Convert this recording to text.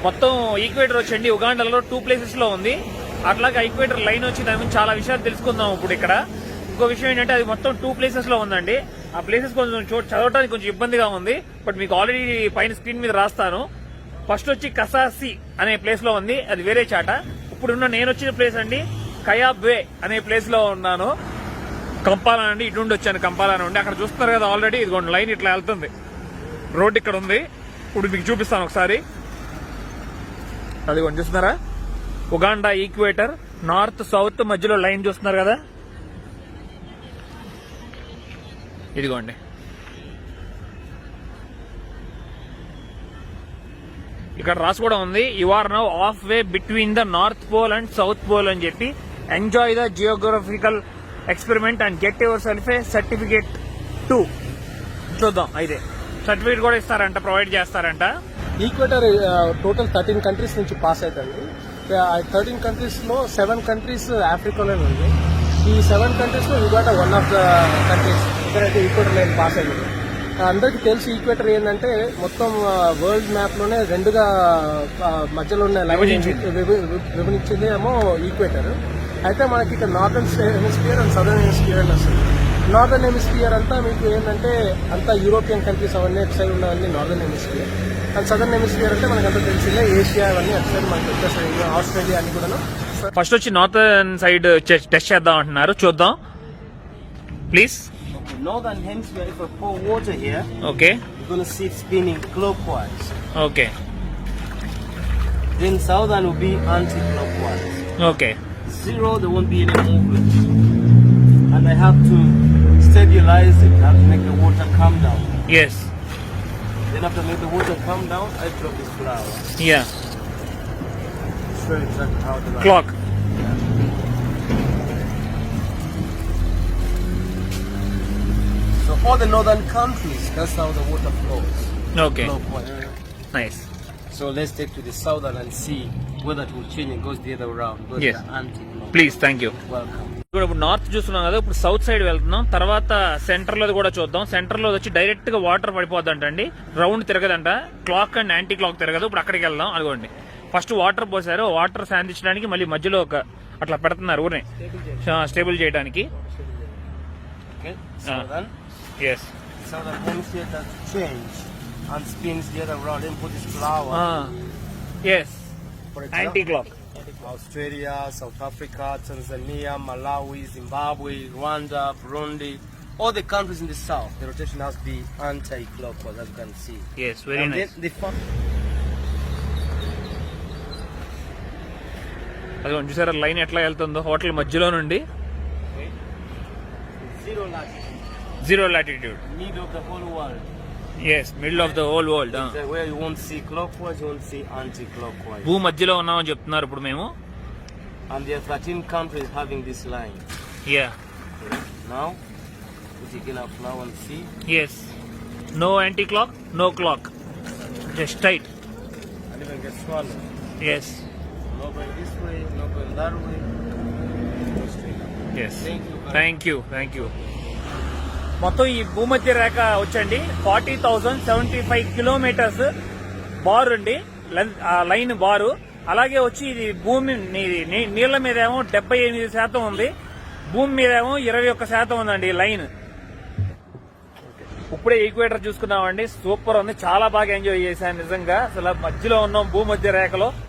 మొత్తం ఈక్వేటర్ వచ్చండి ఉగాండాలో 2 ప్లేసెస్ లో ఉంది. అట్లాగే ఈక్వేటర్ లైన్ వచ్చి దాని గురించి చాలా విషయాలు తెలుసుకుందాం ఇప్పుడు ఇక్కడ. ఇంకో విషయం ఏంటంటే అది మొత్తం 2 ప్లేసెస్ లో ఉందండి. ఆ ప్లేసెస్ కొంచెం చదవడానికి కొంచెం ఇబ్బందిగా ఉంది, బట్ మీకు ఆల్రెడీ పైన స్క్రీన్ మీద రాస్తాను. ఫస్ట్ వచ్చి కసాసి అనే ప్లేస్ లో ఉంది, అది వేరే చాట. ఇప్పుడున్న నేను వచ్చిన ప్లేస్ అండి కయాబే అనే ప్లేస్ లో ఉన్నాను. కంపాలా అండి, ఇటు నుండి వచ్చాను కంపాలా నుండి. అక్కడ చూస్తున్నారు కదా ఆల్రెడీ ఇదిగోండి లైన్ ఇట్లా వెళ్తుంది, రోడ్ ఇక్కడ ఉంది. ఇప్పుడు మీకు చూపిస్తాను ఒకసారి. అదిగోండి చూస్తున్నారా, ఉగాండా ఈక్వేటర్ నార్త్ సౌత్ మధ్యలో లైన్ చూస్తున్నారు కదా, ఇదిగోండి. ఇక్కడ రాసి కూడా ఉంది, you are now half way between the north pole and south pole అని చెప్పి. Enjoy the geographical experiment and get yourself a certificate 2. చూద్దాం, అయితే సర్టిఫికేట్ కూడా ఇస్తారంట, ప్రొవైడ్ చేస్తారంట. ఈక్వేటర్ టోటల్ 13 కంట్రీస్ నుంచి పాస్ అవుతుంది. 13 కంట్రీస్ లో 7 కంట్రీస్ ఆఫ్రికాలోనే ఉంది. ఈ 7 కంట్రీస్ లో యుగాటా వన్ ఆఫ్ ద కంట్రీస్ ఎక్కడైతే ఈక్వేటర్ లైన్ పాస్ అయింది. అందరికీ తెలిసి ఈక్వేటర్ ఏంటంటే మొత్తం వరల్డ్ మ్యాప్ లోనే రెండుగా మధ్యలో ఉన్న లైన్ విభజించింది ఏమో ఈక్వేటర్. అయితే మనకి ఇక్కడ northern hemisphere and southern hemisphere అని వస్తుంది. నార్థన్ హెమిస్ఫియర్ అంతా మీకు ఏంటంటే అంతా యూరోపియన్ కంట్రీస్ అవన్నీ అటు సైడ్ ఉన్నవన్నీ northern hemisphere. And southern hemisphere అంటే మనకు అంతా తెలిసిందే ఏషియా అవన్నీ అటు సైడ్ మనకి వచ్చేసాయి, ఆస్ట్రేలియా అని కూడా. ఫస్ట్ వచ్చి నార్థన్ సైడ్ టెస్ట్ చేద్దాం అంటున్నారు, చూద్దాం please. Northern hemisphere, if I pour water here, okay, you're going to see it spinning clockwise. Okay. Then southern will be anti-clockwise. Okay. 0, there won't be any movement. And I have to stabilize it. I have to make the water come down. Yes. Then after I make the water come down, I drop this flower. Yeah. Show you exactly how the Clock. So all the northern countries, that's how the water flows. Okay. Clockwise. Nice. So let's take to the southern and see whether it will change and goes the other round. Goes Yes. the anti-clockwise. Please, thank you. Welcome. ఇప్పుడు north చూస్తున్నాం కదా, ఇప్పుడు south side వెళ్తున్నాం. తర్వాత centre లో కూడా చూద్దాం. Centre లో వచ్చి డైరెక్ట్ గా వాటర్ పడిపోద్దంటండి, రౌండ్ తిరగదంట. క్లాక్ అండ్ యాంటీ క్లాక్ తిరగదు. ఇప్పుడు అక్కడికి వెళ్దాం. అదిగోండి ఫస్ట్ వాటర్ పోసారు, వాటర్ శాంతించడానికి మళ్ళీ మధ్యలో ఒక అట్లా పెడుతున్నారు ఊరిని స్టేబుల్ చేయడానికి. Okay. Southern. Yes. Southern hemisphere does change and spins the other round. Then put this flower. Yes. For anti clock. Australia, South Africa, Tanzania, Malawi, Zimbabwe, Rwanda, Burundi, all the countries in the south, the rotation has to be anti-clockwise, as you can see. Yes, very and nice. అది చూసారా line ఎట్లా వెళ్తుందో hotel మధ్యలో నుండి. Zero latitude. Middle of the whole world. Yes, middle of the whole world. Where you won't see clockwise, you won't see anti-clockwise. భూ మధ్యలో ఉన్నామని చెప్తున్నారు ఇప్పుడు మేము. And there are 13 countries having this line. Yeah. Now, we take in our flower and see. Yes. No anti-clock, no clock. Just straight. And even get swallowed. Yes. No going this way, no going that way. Go straight up. Yes. Thank you. Thank you. మొత్తం ఈ భూమధ్య రేఖ వచ్చండి 40,075 kilometres బారు అండి, line బారు. అలాగే వచ్చి ఇది భూమి నీళ్ల మీద ఏమో 78% ఉంది, భూమి మీద ఏమో 21% ఉందండి లైన్. ఇప్పుడే ఈక్వేటర్ చూసుకున్నామండి, సూపర్ ఉంది, చాలా బాగా ఎంజాయ్ చేశాను నిజంగా. అసలు మధ్యలో ఉన్నాం భూమధ్య రేఖలో.